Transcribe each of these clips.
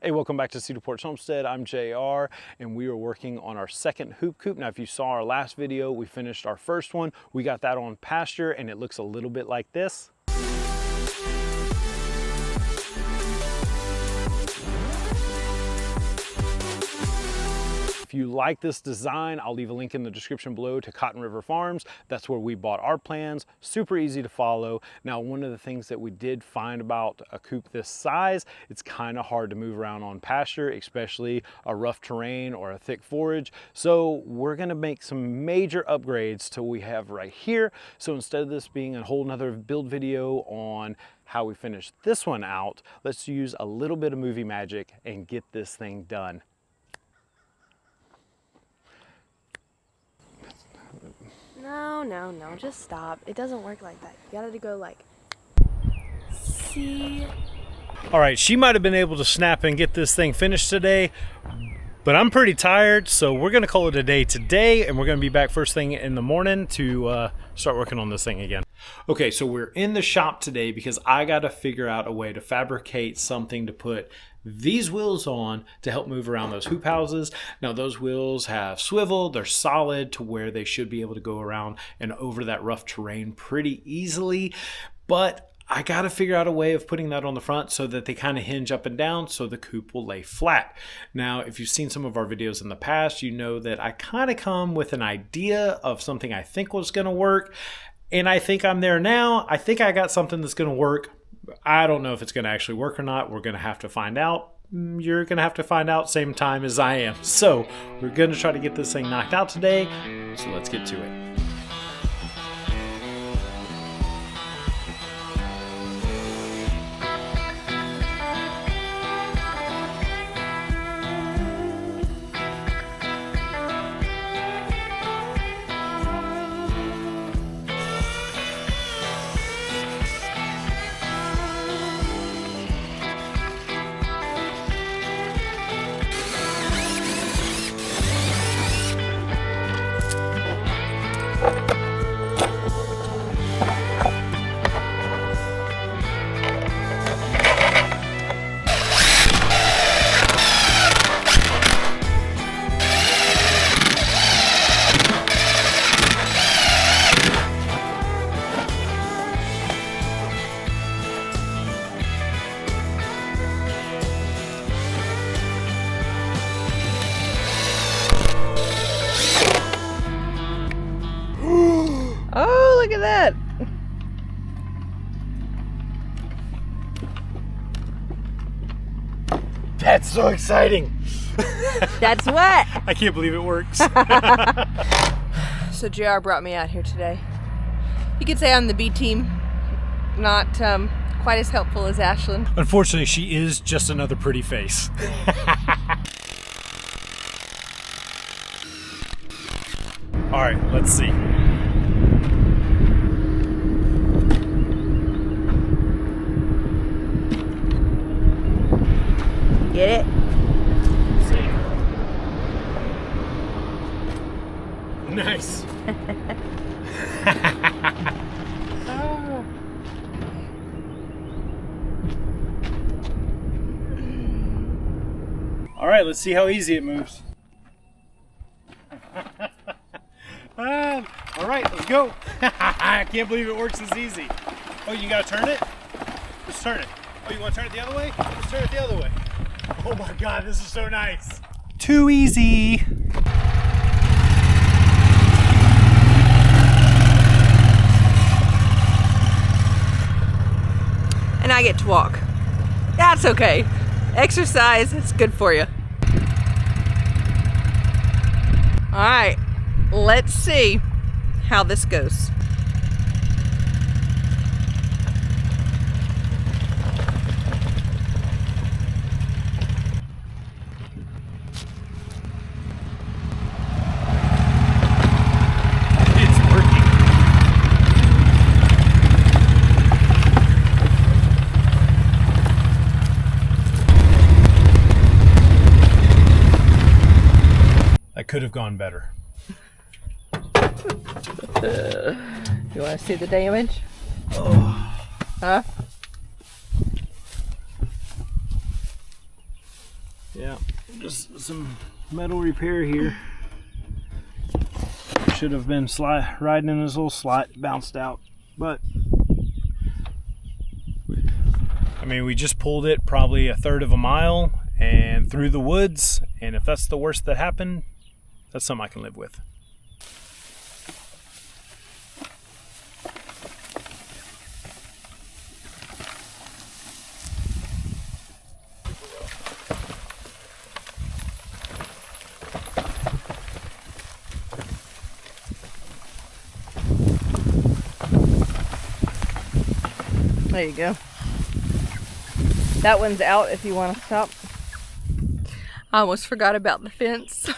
Hey, welcome back to Cedar Porch Homestead. I'm JR, and we are working on our second hoop coop. Now, if you saw our last video, we finished our first one. We got that on pasture, and it looks a little bit like this. If you like this design, I'll leave a link in the description below to Cotton River Farms. That's where we bought our plans. Super easy to follow. Now, one of the things that we did find about a coop this size, it's kind of hard to move around on pasture, especially a rough terrain or a thick forage. So we're gonna make some major upgrades to what we have right here. So instead of this being a whole nother build video on how we finish this one out, let's use a little bit of movie magic and get this thing done. No, just stop. It doesn't work like that. You gotta go like, see? All right, she might have been able to snap and get this thing finished today, but I'm pretty tired, so we're gonna call it a day today, and we're gonna be back first thing in the morning to start working on this thing again. Okay, so we're in the shop today because I gotta figure out a way to fabricate something to put these wheels on to help move around those hoop houses. Now, those wheels have swivel, they're solid to where they should be able to go around and over that rough terrain pretty easily, but I got to figure out a way of putting that on the front so that they kind of hinge up and down so the coop will lay flat. Now, if you've seen some of our videos in the past, you know that I kind of come with an idea of something I think was going to work, and I think I'm there now. I think I got something that's going to work. I don't know if it's going to actually work or not. We're going to have to find out. You're going to have to find out same time as I am. So we're going to try to get this thing knocked out today. So let's get to it. Oh, look at that. That's so exciting. That's what? I can't believe it works. So JR brought me out here today. You could say I'm the B team. Not quite as helpful as Ashlyn. Unfortunately, she is just another pretty face. All right, let's see. Get it? See. Nice. All right, let's see how easy it moves. All right, let's go. I can't believe it works as easy. Oh, you gotta turn it? Just turn it. Oh, you wanna turn it the other way? Let's turn it the other way. Oh my God, this is so nice. Too easy. And I get to walk. That's okay. Exercise, it's good for you. All right, let's see how this goes. It's working. That could have gone better. You want to see the damage? Oh. Huh? Yeah, just some metal repair here. Should have been riding in this little slot, bounced out, but I mean, we just pulled it probably a third of a mile and through the woods, and if that's the worst that happened, that's something I can live with. There you go. That one's out if you want to stop. I almost forgot about the fence.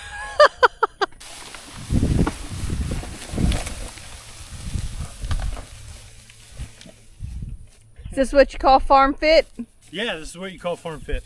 Is this what you call farm fit? Yeah, this is what you call farm fit.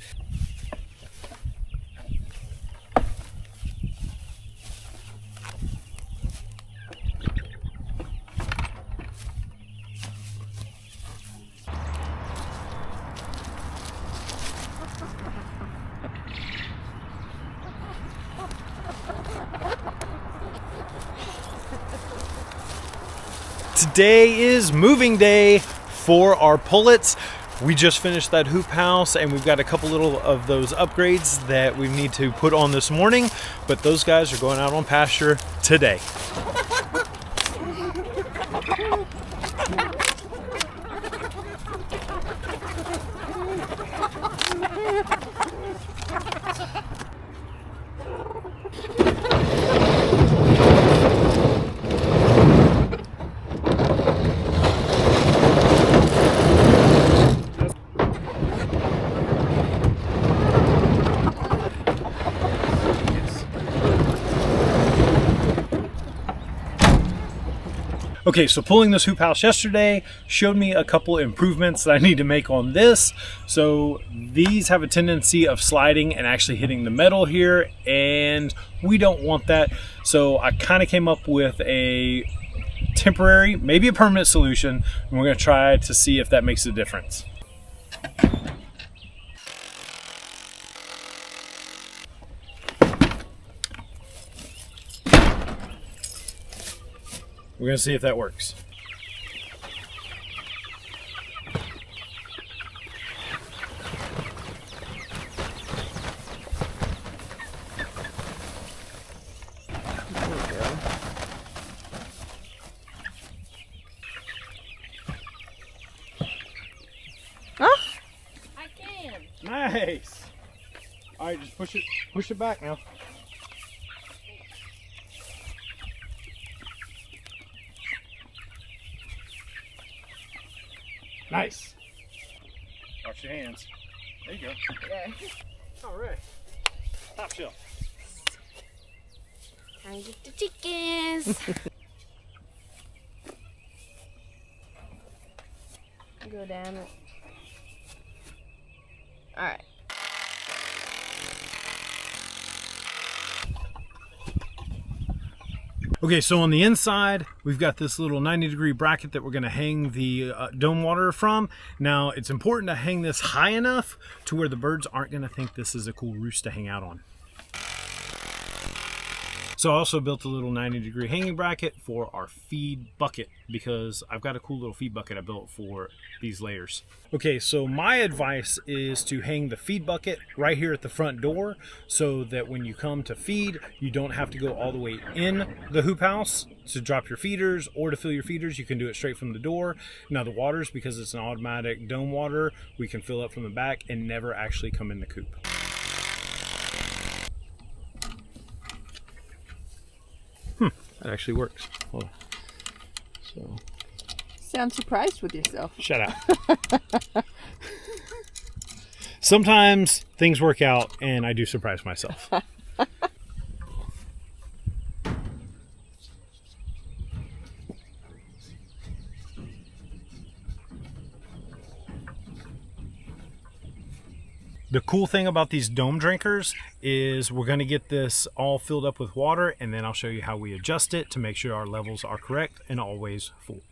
Today is moving day for our pullets. We just finished that hoop house and we've got a couple little of those upgrades that we need to put on this morning, but those guys are going out on pasture today. Okay, so pulling this hoop house yesterday showed me a couple improvements that I need to make on this. So these have a tendency of sliding and actually hitting the metal here, and we don't want that. So I kind of came up with a temporary, maybe a permanent solution, and we're going to try to see if that makes a difference. We're going to see if that works. Huh? I can. Nice. All right, just push it back now. Nice. Wash your hands. There you go. Okay. All right. Top shelf. I get the chickens. Go down it. All right. Okay, so on the inside, we've got this little 90-degree bracket that we're going to hang the dome water from. Now, it's important to hang this high enough to where the birds aren't going to think this is a cool roost to hang out on. So I also built a little 90-degree hanging bracket for our feed bucket because I've got a cool little feed bucket I built for these layers. Okay, so my advice is to hang the feed bucket right here at the front door so that when you come to feed, you don't have to go all the way in the hoop house to drop your feeders or to fill your feeders. You can do it straight from the door. Now the waters, because it's an automatic dome water, we can fill up from the back and never actually come in the coop. That actually works. Well, so Sound surprised with yourself. shut up. Sometimes things work out and I do surprise myself. The cool thing about these dome drinkers is we're going to get this all filled up with water, and then I'll show you how we adjust it to make sure our levels are correct and always full.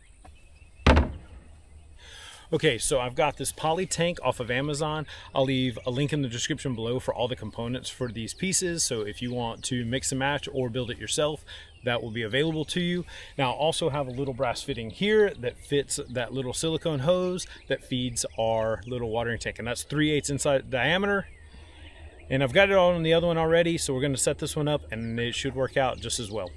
Okay, so I've got this poly tank off of Amazon. I'll leave a link in the description below for all the components for these pieces. So if you want to mix and match or build it yourself, that will be available to you. Now I also have a little brass fitting here that fits that little silicone hose that feeds our little watering tank, and that's 3/8 inside diameter. And I've got it all on the other one already, so we're going to set this one up and it should work out just as well.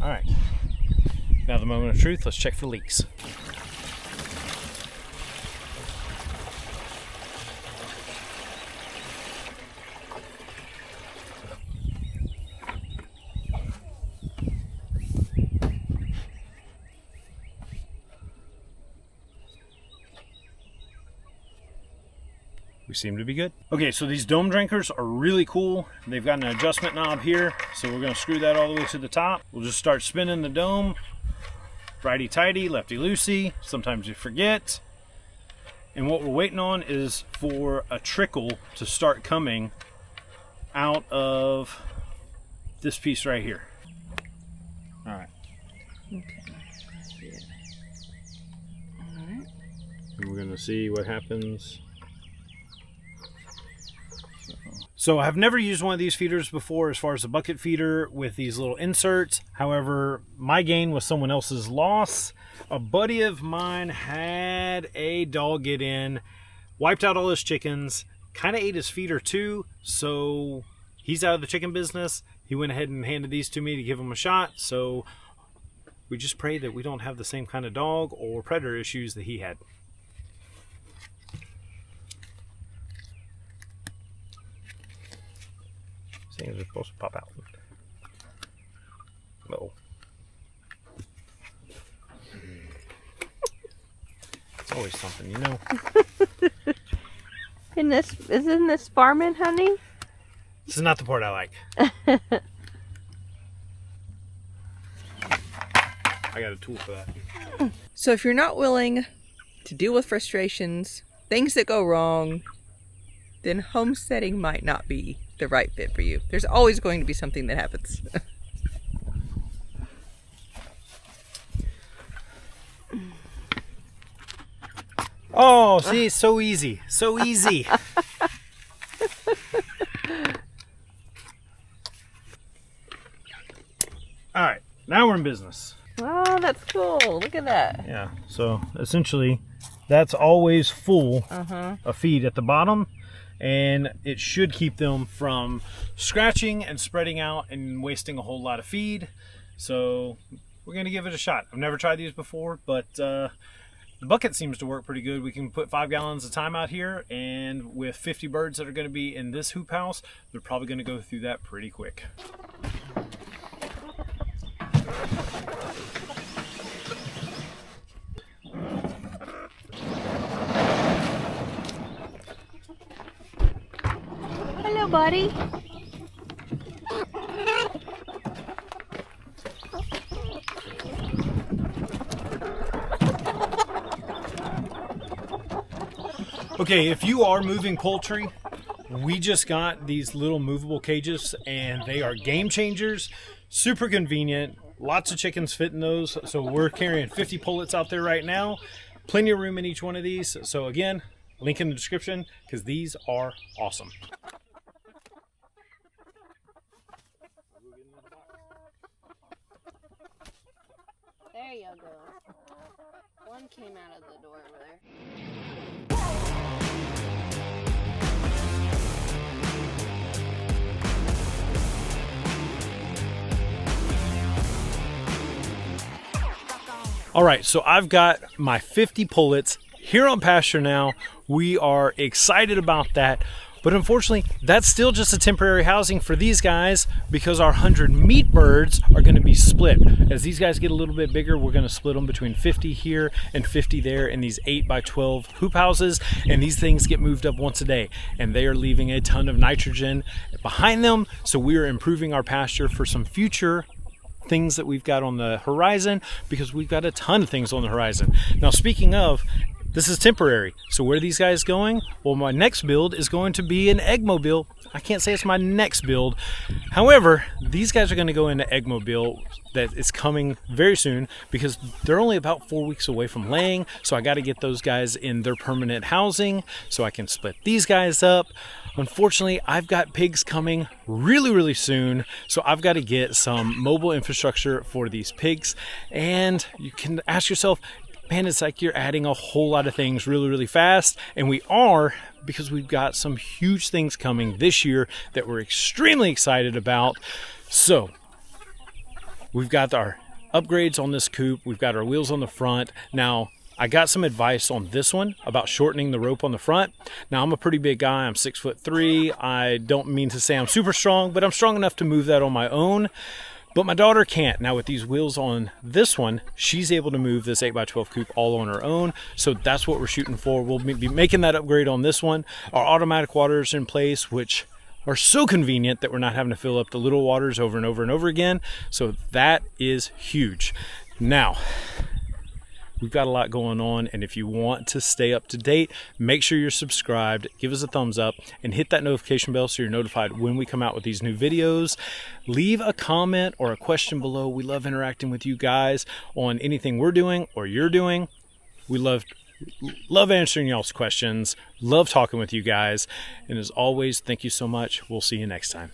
All right, now the moment of truth. Let's check for leaks. We seem to be good. Okay, so these dome drinkers are really cool. They've got an adjustment knob here, so we're gonna screw that all the way to the top. We'll just start spinning the dome. Righty-tighty, lefty-loosey. Sometimes you forget. And what we're waiting on is for a trickle to start coming out of this piece right here. All right. Okay. That's it. All right. And we're gonna see what happens. So I've never used one of these feeders before as far as a bucket feeder with these little inserts. However, my gain was someone else's loss. A buddy of mine had a dog get in, wiped out all his chickens, kind of ate his feeder too, so he's out of the chicken business. He went ahead and handed these to me to give him a shot, so we just pray that we don't have the same kind of dog or predator issues that he had. Things are supposed to pop out. Uh-oh. It's always something, you know. Isn't this farming, honey? This is not the part I like. I got a tool for that. So if you're not willing to deal with frustrations, things that go wrong, then homesteading might not be the right fit for you. There's always going to be something that happens. Oh, see, it's so easy. So easy. All right, now we're in business. Oh, that's cool. Look at that. Yeah, so essentially that's always full of feed at the bottom, and it should keep them from scratching and spreading out and wasting a whole lot of feed. So we're gonna give it a shot. I've never tried these before, but the bucket seems to work pretty good. We can put 5 gallons of time out here, and with 50 birds that are gonna be in this hoop house, they're probably gonna go through that pretty quick. Hello, buddy. Okay, if you are moving poultry, we just got these little movable cages and they are game changers, super convenient, lots of chickens fit in those. So we're carrying 50 pullets out there right now, plenty of room in each one of these. So again, link in the description because these are awesome. There you go. One came out of the door over there. All right, so I've got my 50 pullets here on pasture now. We are excited about that, but unfortunately, that's still just a temporary housing for these guys because our 100 meat birds are going to be split. As these guys get a little bit bigger, we're going to split them between 50 here and 50 there in these 8x12 hoop houses, and these things get moved up once a day, and they are leaving a ton of nitrogen behind them, so we are improving our pasture for some future things that we've got on the horizon because we've got a ton of things on the horizon. Now, speaking of, this is temporary. So where are these guys going? Well, my next build is going to be an Eggmobile. I can't say it's my next build. However, these guys are going to go into Eggmobile that is coming very soon because they're only about 4 weeks away from laying. So I got to get those guys in their permanent housing so I can split these guys up. Unfortunately, I've got pigs coming really soon. So I've got to get some mobile infrastructure for these pigs. And you can ask yourself, man, it's like you're adding a whole lot of things really fast. And we are, because we've got some huge things coming this year that we're extremely excited about. So we've got our upgrades on this coop. We've got our wheels on the front. Now, I got some advice on this one about shortening the rope on the front. Now, I'm a pretty big guy. I'm 6'3". I don't mean to say I'm super strong, but I'm strong enough to move that on my own. But my daughter can't. Now with these wheels on this one, she's able to move this 8x12 coop all on her own. So that's what we're shooting for. We'll be making that upgrade on this one. Our automatic waters in place, which are so convenient that we're not having to fill up the little waters over and over again. So that is huge. Now, we've got a lot going on, and if you want to stay up to date, make sure you're subscribed, give us a thumbs up, and hit that notification bell so you're notified when we come out with these new videos. Leave a comment or a question below. We love interacting with you guys on anything we're doing or you're doing. We love answering y'all's questions, love talking with you guys, and as always, thank you so much. We'll see you next time.